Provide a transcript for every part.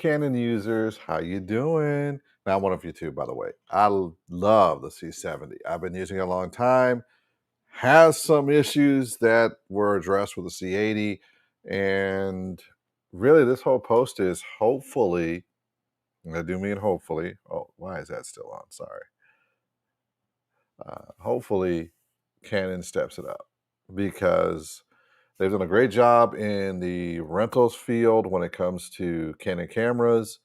Canon users, how you doing? Now, I'm one of you too, by the way. Love the C70. I've been using it a long time. Has some issues that were addressed with the C80, and really, this whole post is hopefully. I do mean hopefully. Oh, why is that still on? Sorry. Hopefully, Canon steps it up because they've done a great job in the rentals field when it comes to Canon cameras.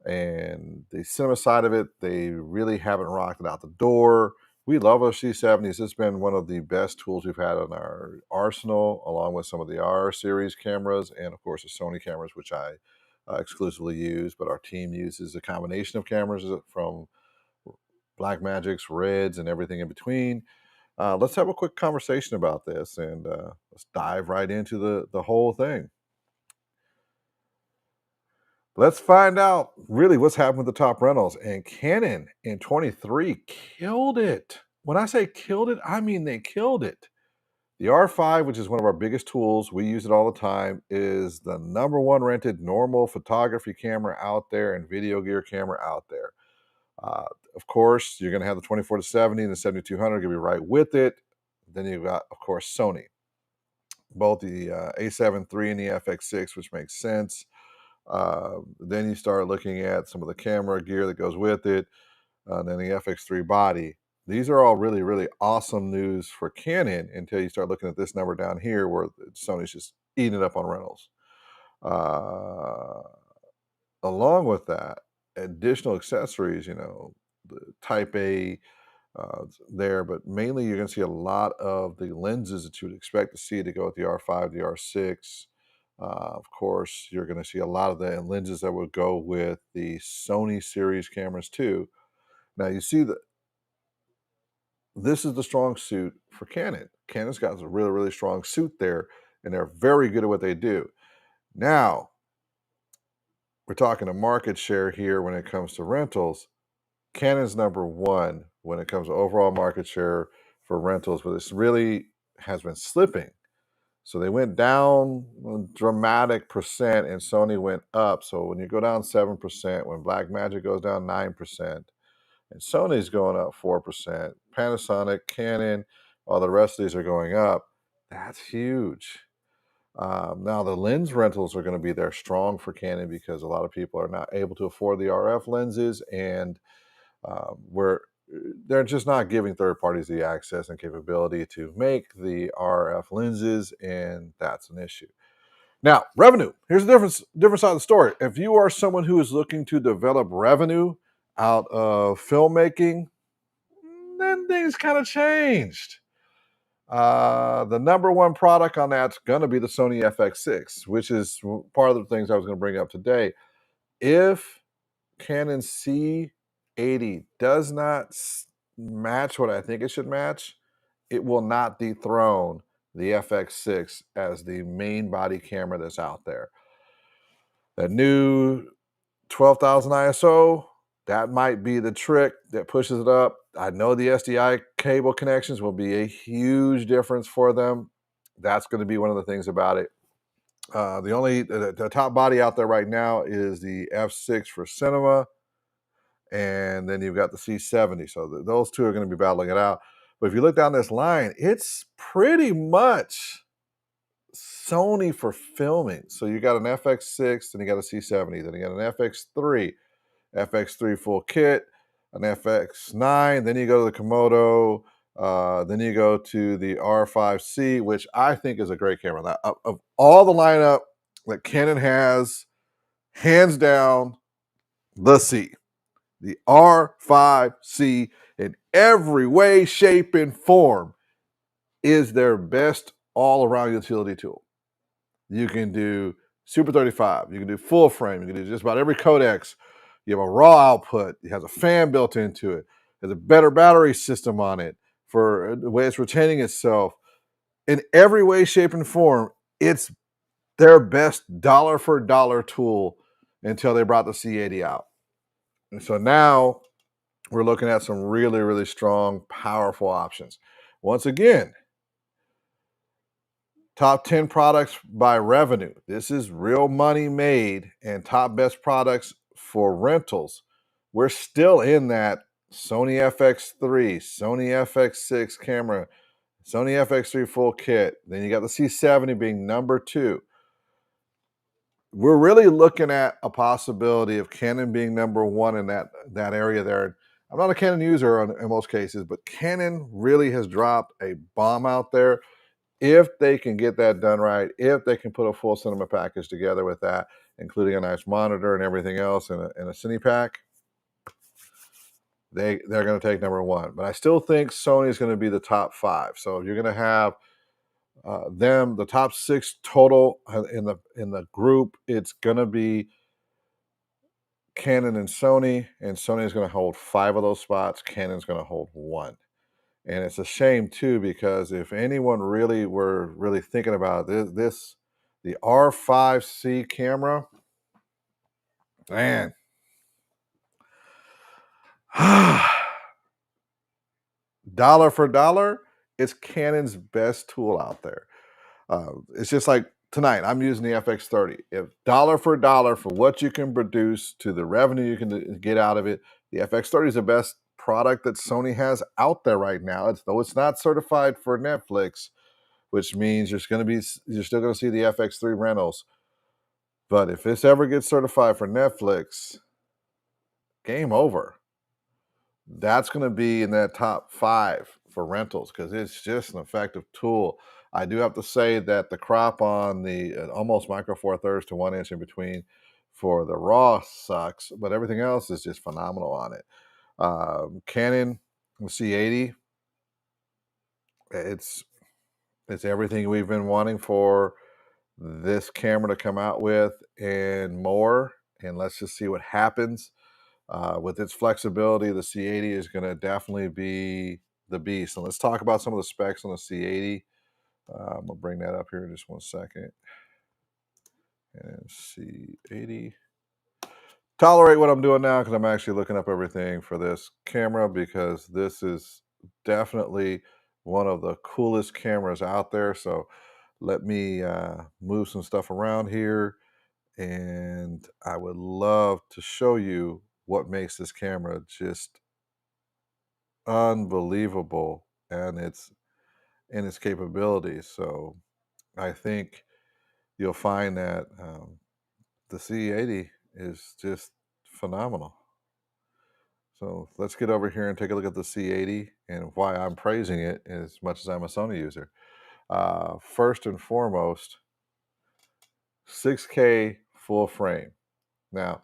And the cinema side of it, they really haven't rocked it out the door. We love our C70s. It's been one of the best tools we've had in our arsenal, along with some of the R series cameras, and of course the Sony cameras, which I exclusively use. But our team uses a combination of cameras from Blackmagic's, Reds, and everything in between. Let's have a quick conversation about this, and let's dive right into the whole thing. Let's find out really what's happened with the top rentals. And Canon in 23 killed it. When I say killed it, I mean they killed it. The R5, which is one of our biggest tools, we use it all the time, is the #1 rented normal photography camera out there and video gear camera out there. Uh, of course, you're going to have the 24-70 and the 7200 going to be right with it. Then you've got, of course, Sony, both the A7 III and the FX6, which makes sense. Then you start looking at some of the camera gear that goes with it, then the FX3 body. These are all really, really awesome news for Canon until you start looking at this number down here where Sony's just eating it up on rentals. Uh, Along with that, additional accessories, the Type A there, but mainly you're going to see a lot of the lenses that you would expect to see to go with the R5, the R6. Of course, you're going to see a lot of the lenses that would go with the Sony series cameras too. Now you see that this is the strong suit for Canon. Canon's got a really, really strong suit there, and they're very good at what they do. Now, we're talking a market share here when it comes to rentals. Canon's #1 when it comes to overall market share for rentals, but this really has been slipping. So they went down a dramatic percent and Sony went up. So when you go down 7%, when Blackmagic goes down 9%, and Sony's going up 4%, Panasonic, Canon, all the rest of these are going up, that's huge. Now the lens rentals are going to be there strong for Canon because a lot of people are not able to afford the RF lenses, and where they're just not giving third parties the access and capability to make the RF lenses, and that's an issue. Now, revenue. Here's the different side of the story. If you are someone who is looking to develop revenue out of filmmaking, then things kind of changed. The #1 product on that's going to be the Sony FX6, which is part of the things I was going to bring up today. If Canon C80 does not match what I think it should match, it will not dethrone the FX6 as the main body camera that's out there. The new 12,000 ISO, that might be the trick that pushes it up. I know the SDI cable connections will be a huge difference for them. That's going to be one of the things about it. The top body out there right now is the F6 for cinema, and then you've got the C70. So those two are going to be battling it out. But if you look down this line, it's pretty much Sony for filming. So you got an FX6, then you got a C70, then you got an FX3 full kit, an FX9, then you go to the Komodo, then you go to the R5C, which I think is a great camera. Now, of all the lineup that Canon has, hands down, the C. The R5C in every way, shape, and form is their best all-around utility tool. You can do Super 35, you can do full frame, you can do just about every codecs. You have a raw output, it has a fan built into it, there's a better battery system on it for the way it's retaining itself. In every way, shape, and form, it's their best dollar for dollar tool until they brought the C80 out. And so now we're looking at some really, really strong, powerful options. Once again, Top 10 products by revenue. This is real money made and top best products for rentals. We're still in that Sony FX3, Sony FX6 camera, Sony FX3 full kit. Then you got the C70 being number 2. We're really looking at a possibility of Canon being number 1 in that area there. I'm not a Canon user in most cases, but Canon really has dropped a bomb out there. If they can get that done right, if they can put a full cinema package together with that, including a nice monitor and everything else in a cine pack, they're going to take number 1. But I still think Sony is going to be the top 5. So if you're going to have the top 6 total in the group, it's going to be Canon and Sony is going to hold 5 of those spots. Canon's going to hold 1. And it's a shame too, because if anyone were thinking about this, the R5C camera, man, dollar for dollar, it's Canon's best tool out there. It's just like tonight, I'm using the FX30. If dollar for dollar for what you can produce to the revenue you can get out of it, the FX30 is the best product that Sony has out there right now. Though it's not certified for Netflix, which means you're still going to see the FX3 rentals. But if this ever gets certified for Netflix, game over. That's going to be in that top 5 for rentals because it's just an effective tool. I do have to say that the crop on the almost micro four thirds to 1 inch in between for the RAW sucks, but everything else is just phenomenal on it. Canon C80, it's everything we've been wanting for this camera to come out with and more. And let's just see what happens. With its flexibility, the C80 is going to definitely be the beast. And let's talk about some of the specs on the C80. I'm going to bring that up here in just 1 second. And C80. Tolerate what I'm doing now because I'm actually looking up everything for this camera because this is definitely one of the coolest cameras out there. So let me move some stuff around here. And I would love to show you what makes this camera just unbelievable and its capabilities. So I think you'll find that the C80 is just phenomenal. So let's get over here and take a look at the C80 and why I'm praising it as much as I'm a Sony user. First and foremost, 6K full frame. Now,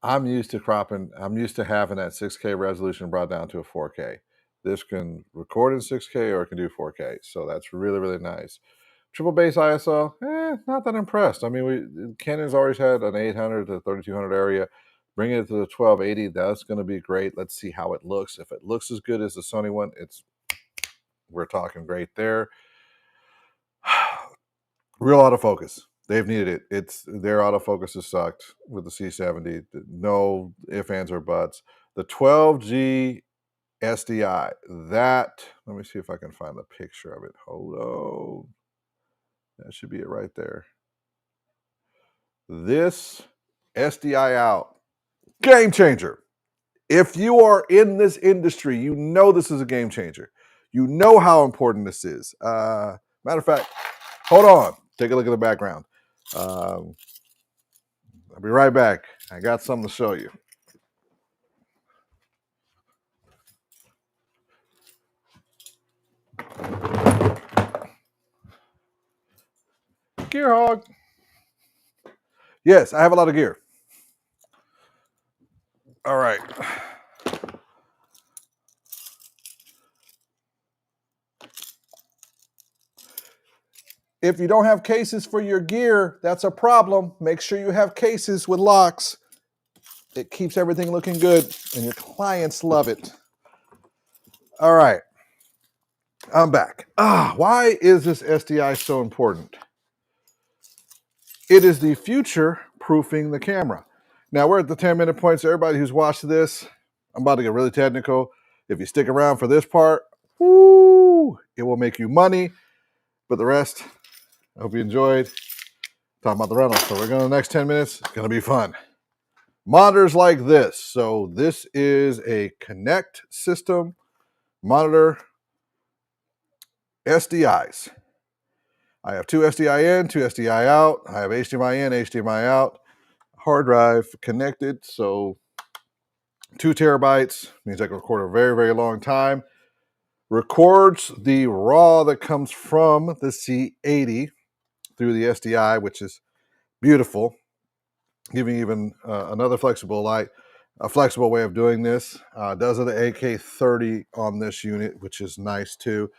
I'm used to having that 6K resolution brought down to a 4K. This can record in 6K or it can do 4K. So that's really, really nice. Triple base ISO, not that impressed. I mean, Canon's always had an 800 to 3200 area. Bringing it to the 1280, that's going to be great. Let's see how it looks. If it looks as good as the Sony one, we're talking great there. Real autofocus. They've needed it. Their autofocus has sucked with the C70. No ifs, ands, or buts. The 12G SDI, let me see if I can find the picture of it. Hold on. That should be it right there. This SDI out, game changer. If you are in this industry, you know this is a game changer. You know how important this is. Matter of fact, hold on. Take a look at the background. I'll be right back. I got something to show you. Gear hog. Yes, I have a lot of gear. All right. If you don't have cases for your gear, that's a problem. Make sure you have cases with locks. It keeps everything looking good, and your clients love it. All right. I'm back. Why is this SDI so important? It is the future proofing the camera. Now we're at the 10-minute point, so everybody who's watched this, I'm about to get really technical. If you stick around for this part, it will make you money, but the rest, I hope you enjoyed talking about the rentals. So we're going to the next 10 minutes. It's going to be fun. Monitors like this. So this is a Connect system monitor, SDIs. I have two SDI in, two SDI out. I have HDMI in, HDMI out. Hard drive connected. So 2 terabytes means I can record a very, very long time. Records the RAW that comes from the C80 through the SDI, which is beautiful. Giving even another flexible way of doing this. Does have the AK30 on this unit, which is nice too,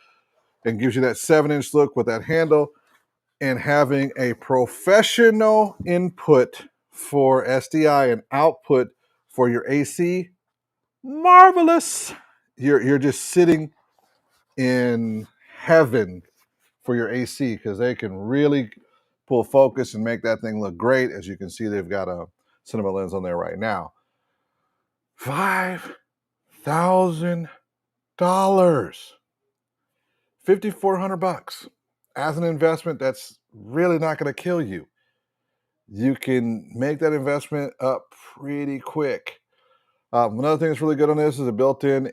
and gives you that 7-inch look with that handle, and having a professional input for SDI and output for your AC. Marvelous. You're just sitting in heaven for your AC, because they can really pull focus and make that thing look great. As you can see, they've got a cinema lens on there right now. $5,000, $5,400 as an investment. That's really not going to kill you. You can make that investment up pretty quick. Another thing that's really good on this is a built-in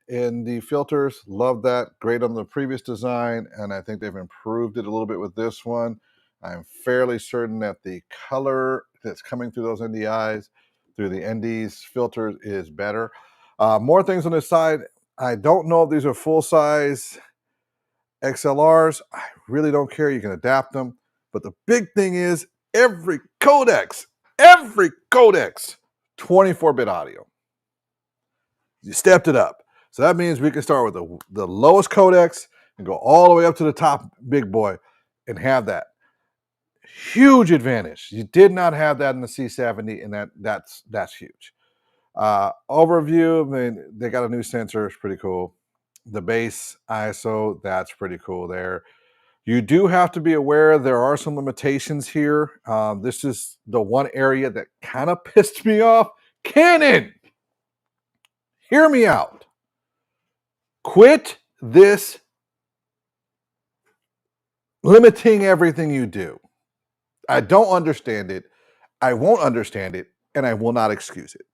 in the filters. Love that. Great on the previous design, and I think they've improved it a little bit with this one. I'm fairly certain that the color that's coming through those NDIs, through the ND's filters, is better. More things on this side. I don't know if these are full-size XLRs. I really don't care. You can adapt them. But the big thing is every codec, 24-bit audio. You stepped it up. So that means we can start with the lowest codecs and go all the way up to the top big boy and have that. Huge advantage. You did not have that in the C70, and that's huge. Overview, I mean, they got a new sensor. It's pretty cool. The base ISO, that's pretty cool there. You do have to be aware there are some limitations here. This is the one area that kind of pissed me off. Canon, hear me out. Quit this limiting everything you do. I don't understand it. I won't understand it, and I will not excuse it.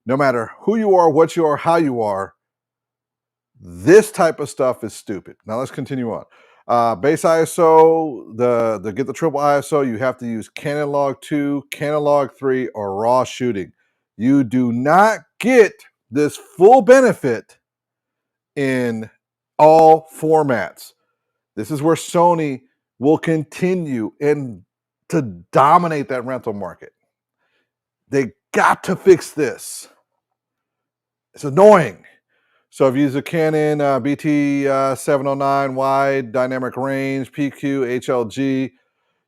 No matter who you are, what you are, how you are, this type of stuff is stupid. Now let's continue on. Base ISO, the get the triple ISO, you have to use Canon Log 2, Canon Log 3, or RAW shooting. You do not get this full benefit in all formats. This is where Sony will continue to dominate that rental market. They got to fix this. It's annoying. So if you use a Canon BT709 wide dynamic range, PQ, HLG,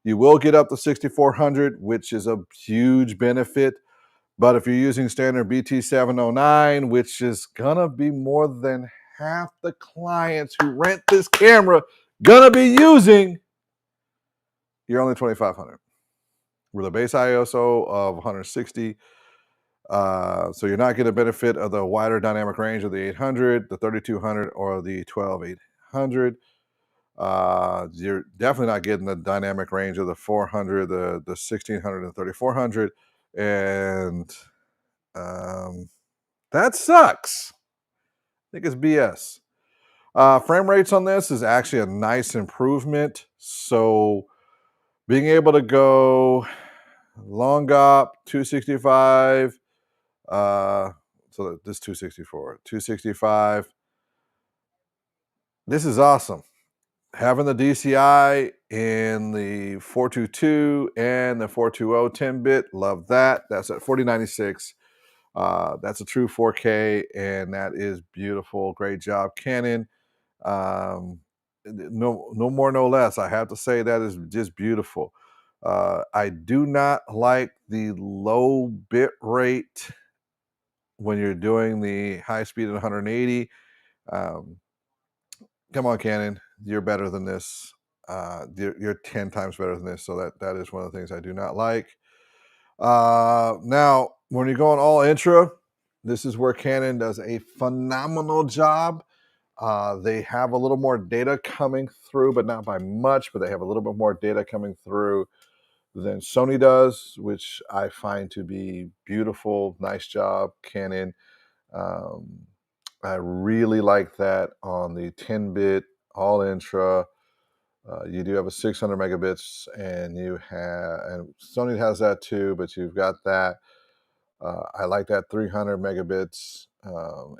you will get up to 6400, which is a huge benefit. But if you're using standard BT709, which is gonna be more than half the clients who rent this camera gonna be using, you're only 2500 with a base ISO of 160. So you're not getting the benefit of the wider dynamic range of the 800, the 3200, or the 12800. You're definitely not getting the dynamic range of the 400, the 1600, and 3400, and that sucks. I think it's BS. Frame rates on this is actually a nice improvement. So being able to go long op 265, so this 264, 265. This is awesome. Having the DCI in the 422 and the 420 10-bit, love that. That's at 4096. That's a true 4K, and that is beautiful. Great job, Canon. No more, no less. I have to say that is just beautiful. I do not like the low bit rate when you're doing the high speed at 180. Come on, Canon, you're better than this. You're 10 times better than this. So that is one of the things I do not like. Now, when you're going all intra, this is where Canon does a phenomenal job. They have a little more data coming through, but not by much, but they have a little bit more data coming through than Sony does, which I find to be beautiful. Nice job, Canon. Um, I really like that on the 10-bit all intra. You do have a 600 megabits, and Sony has that too, but you've got that. I like that 300 megabits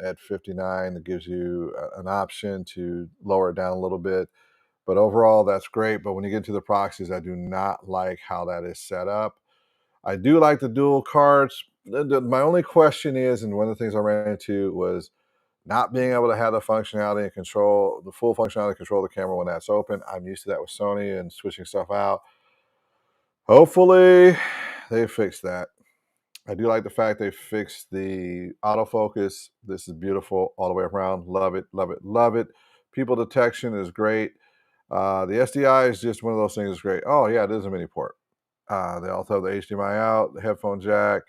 at 59. It gives you an option to lower it down a little bit. But overall, that's great. But when you get to the proxies, I do not like how that is set up. I do like the dual cards. My only question is, and one of the things I ran into was not being able to have the functionality and control, the full functionality to control the camera when that's open. I'm used to that with Sony and switching stuff out. Hopefully, they fix that. I do like the fact they fixed the autofocus. This is beautiful all the way around. Love it, love it, love it. People detection is great. The SDI is just one of those things that's great. Oh, yeah, it is a mini port. They also have the HDMI out, the headphone jack.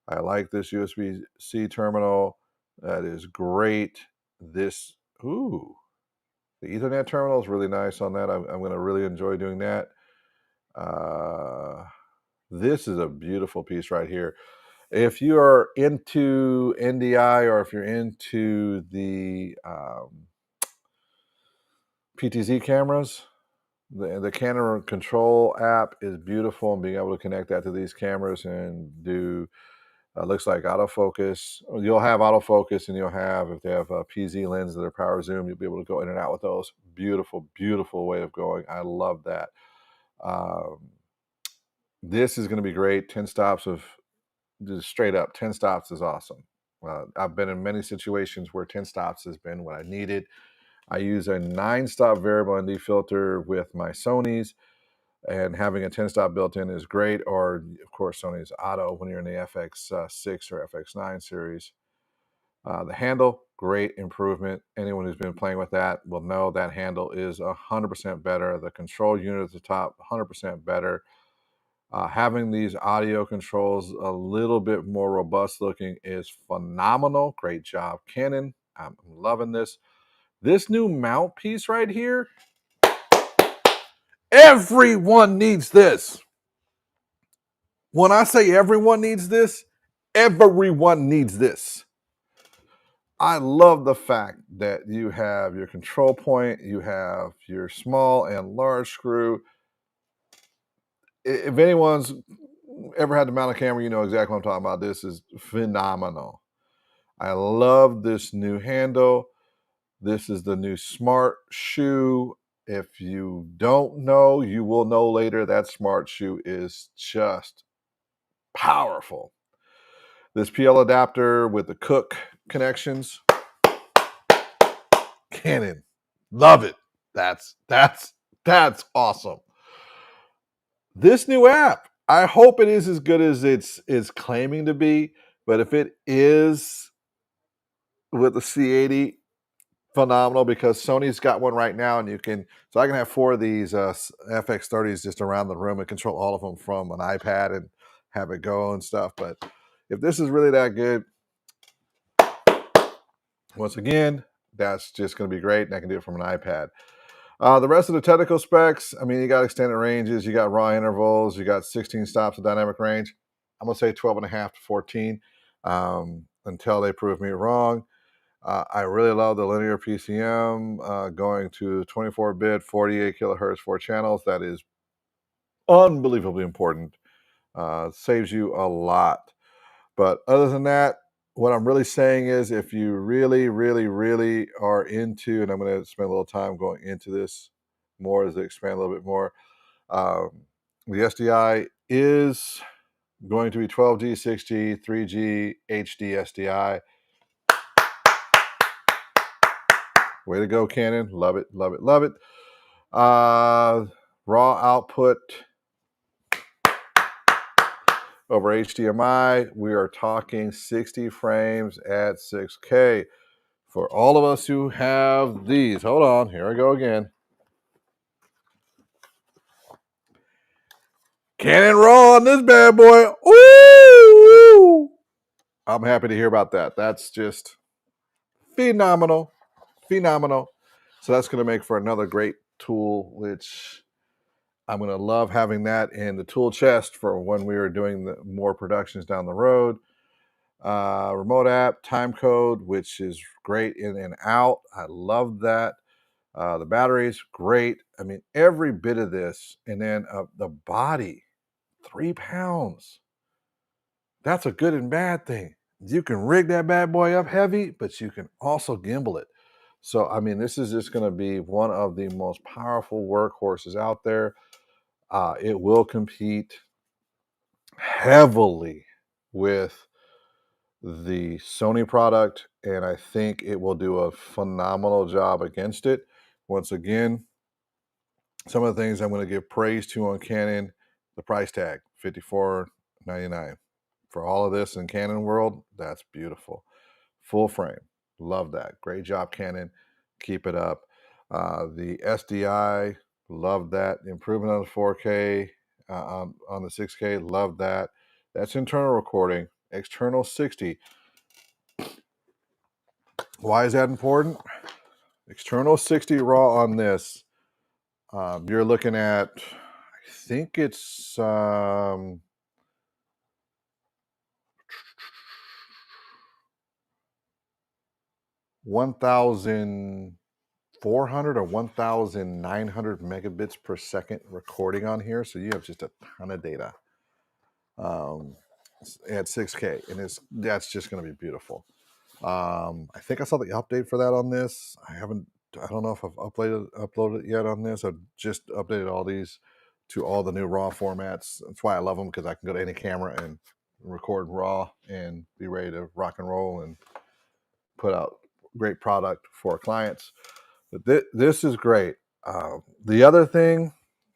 I like this USB-C terminal. That is great. This, ooh, the Ethernet terminal is really nice on that. I'm going to really enjoy doing that. This is a beautiful piece right here. If you are into NDI or if you're into the PTZ cameras, the Canon Control app is beautiful, and being able to connect that to these cameras and do looks like autofocus. You'll have autofocus, and you'll have, if they have PZ lenses that are power zoom, you'll be able to go in and out with those. Beautiful, beautiful way of going. I love that. This is going to be great. 10 stops of just straight up 10 stops is awesome. I've been in many situations where 10 stops has been what I needed. I use a 9-stop variable ND filter with my Sonys, and having a 10-stop built in is great. Or, of course, Sony's auto when you're in the FX6 or FX9 series. The handle, great improvement. Anyone who's been playing with that will know that handle is 100% better. The control unit at the top, 100% better. Having these audio controls a little bit more robust looking is phenomenal. Great job, Canon. I'm loving this. This new mount piece right here, everyone needs this. When I say everyone needs this, everyone needs this. I love the fact that you have your control point, you have your small and large screw. If anyone's ever had to mount a camera, you know exactly what I'm talking about. This is phenomenal. I love this new handle. This is the new Smart Shoe. If you don't know, you will know later. That Smart Shoe is just powerful. This PL adapter with the Cook connections. Canon. Love it. That's awesome. This new app, I hope it is as good as it's claiming to be, but if it is with the C80, phenomenal, because Sony's got one right now, and so I can have 4 of these FX30s just around the room and control all of them from an iPad and have it go and stuff. But if this is really that good, once again, that's just going to be great, and I can do it from an iPad. The rest of the technical specs, I mean, you got extended ranges, you got raw intervals, you got 16 stops of dynamic range. I'm going to say 12 and a half to 14 until they prove me wrong. I really love the linear PCM going to 24-bit, 48 kilohertz, 4 channels. That is unbelievably important. Saves you a lot. But other than that, what I'm really saying is, if you really, really, really are into, and I'm going to spend a little time going into this more as they expand a little bit more, the SDI is going to be 12G, 6G, 3G, HD SDI. Way to go, Canon. Love it, love it, love it. Raw output over HDMI. We are talking 60 frames at 6K. For all of us who have these, hold on, here I go again. Canon Raw on this bad boy. Ooh! I'm happy to hear about that. That's just phenomenal. phenomenal. So that's going to make for another great tool, which I'm going to love having that in the tool chest for when we are doing the more productions down the road. Remote app, time code, which is great in and out. I love that. The batteries, great. I mean, every bit of this. And then the body, 3 pounds. That's a good and bad thing. You can rig that bad boy up heavy, but you can also gimbal it. So, I mean, this is just going to be one of the most powerful workhorses out there. It will compete heavily with the Sony product, and I think it will do a phenomenal job against it. Once again, some of the things I'm going to give praise to on Canon, the price tag, $54.99. For all of this in Canon world, that's beautiful. Full frame, love that. Great job, Canon. Keep it up. The SDI, love that. The improvement on the 4K, on the 6K, love that. That's internal recording. External 60. Why is that important? External 60 raw on this. You're looking at, I think it's 1,400 or 1,900 megabits per second recording on here. So you have just a ton of data at 6K, and that's just going to be beautiful. I think I saw the update for that on this. I don't know if I've uploaded it yet on this. I've just updated all these to all the new raw formats. That's why I love them, because I can go to any camera and record raw and be ready to rock and roll and put out great product for clients. But this is great. The other thing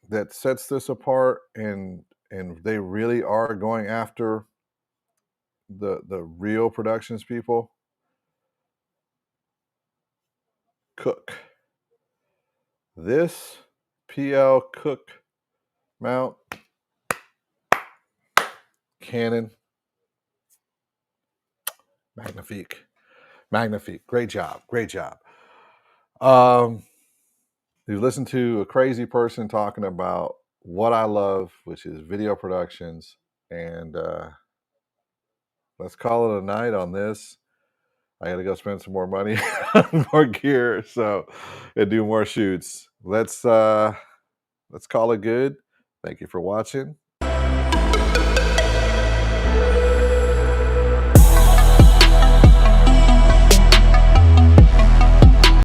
that sets this apart, and they really are going after the real productions people, Cook. This PL Cook mount, Canon, magnifique. Great job. Um, you listen to a crazy person talking about what I love, which is video productions, and let's call it a night on this. I got to go spend some more money on more gear, so and do more shoots. Let's call it good. Thank you for watching,